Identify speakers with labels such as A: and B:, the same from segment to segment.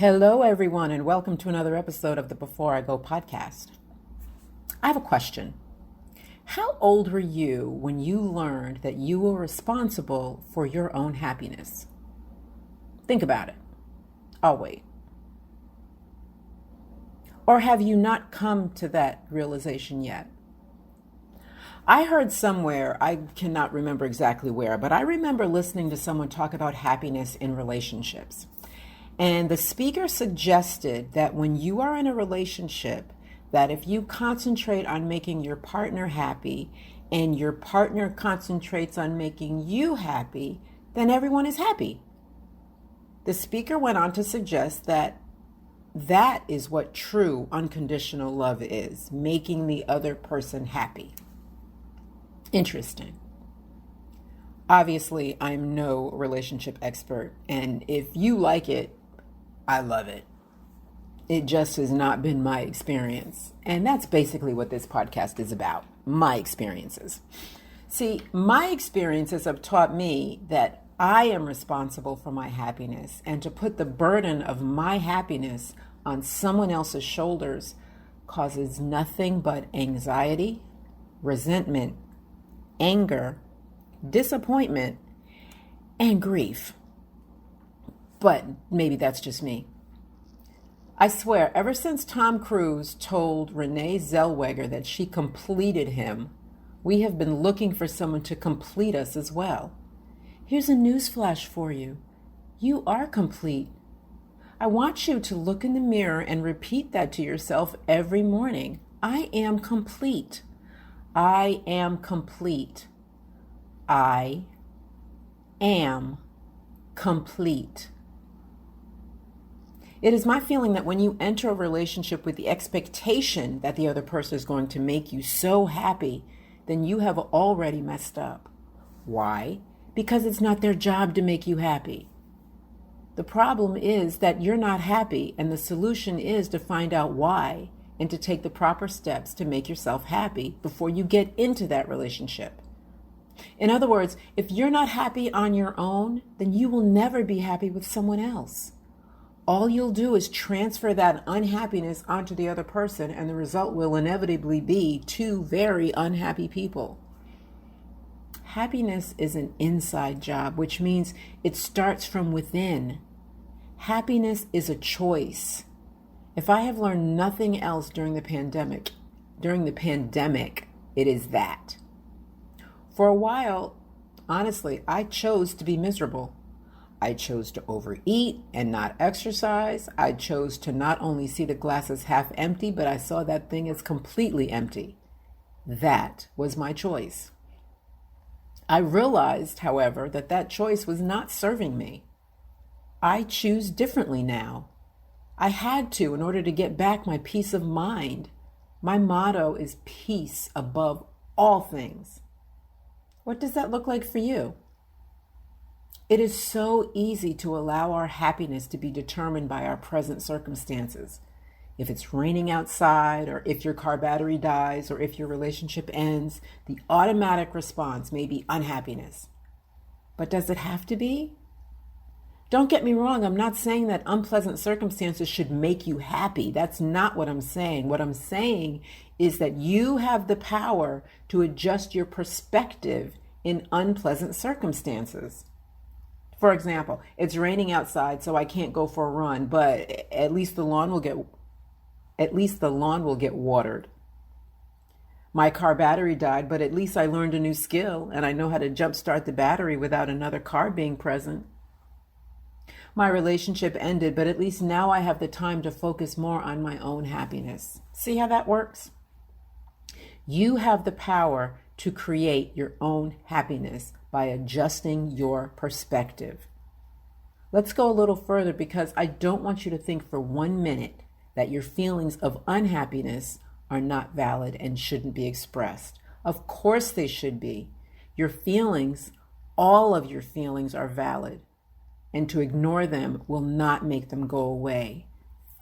A: Hello, everyone, and welcome to another episode of the Before I Go podcast. I have a question. How old were you when you learned that you were responsible for your own happiness? Think about it. I'll wait. Or have you not come to that realization yet? I heard somewhere, I cannot remember exactly where, but I remember listening to someone talk about happiness in relationships. And the speaker suggested that when you are in a relationship, that if you concentrate on making your partner happy and your partner concentrates on making you happy, then everyone is happy. The speaker went on to suggest that that is what true unconditional love is, making the other person happy. Interesting. Obviously, I'm no relationship expert, and if you like it, I love it. It just has not been my experience. And that's basically what this podcast is about, my experiences. See, my experiences have taught me that I am responsible for my happiness, and to put the burden of my happiness on someone else's shoulders causes nothing but anxiety, resentment, anger, disappointment, and grief. But maybe that's just me. I swear, ever since Tom Cruise told Renee Zellweger that she completed him, we have been looking for someone to complete us as well. Here's a newsflash for you. You are complete. I want you to look in the mirror and repeat that to yourself every morning. I am complete. I am complete. I am complete. It is my feeling that when you enter a relationship with the expectation that the other person is going to make you so happy, then you have already messed up. Why? Because it's not their job to make you happy. The problem is that you're not happy, and the solution is to find out why and to take the proper steps to make yourself happy before you get into that relationship. In other words, if you're not happy on your own, then you will never be happy with someone else. All you'll do is transfer that unhappiness onto the other person, and the result will inevitably be two very unhappy people. Happiness is an inside job, which means it starts from within. Happiness is a choice. If I have learned nothing else during the pandemic, it is that. For a while, honestly, I chose to be miserable. I chose to overeat and not exercise. I chose to not only see the glass as half empty, but I saw that thing as completely empty. That was my choice. I realized, however, that that choice was not serving me. I choose differently now. I had to in order to get back my peace of mind. My motto is peace above all things. What does that look like for you? It is so easy to allow our happiness to be determined by our present circumstances. If it's raining outside, or if your car battery dies, or if your relationship ends, the automatic response may be unhappiness. But does it have to be? Don't get me wrong, I'm not saying that unpleasant circumstances should make you happy. That's not what I'm saying. What I'm saying is that you have the power to adjust your perspective in unpleasant circumstances. For example, it's raining outside, so I can't go for a run, but at least the lawn will get watered. My car battery died, but at least I learned a new skill and I know how to jumpstart the battery without another car being present. My relationship ended, but at least now I have the time to focus more on my own happiness. See how that works? You have the power to create your own happiness by adjusting your perspective. Let's go a little further, because I don't want you to think for 1 minute that your feelings of unhappiness are not valid and shouldn't be expressed. Of course they should be. Your feelings, all of your feelings are valid, and to ignore them will not make them go away.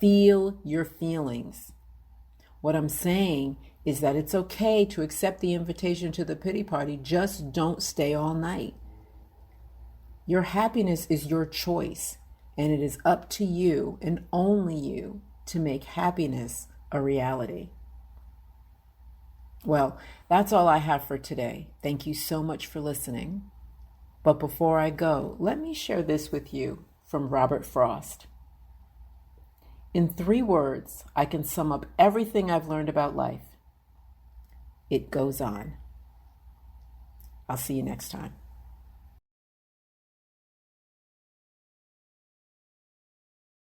A: Feel your feelings. What I'm saying is that it's okay to accept the invitation to the pity party, just don't stay all night. Your happiness is your choice, and it is up to you and only you to make happiness a reality. Well, that's all I have for today. Thank you so much for listening. But before I go, let me share this with you from Robert Frost. In 3 words, I can sum up everything I've learned about life. It goes on. I'll see you next time.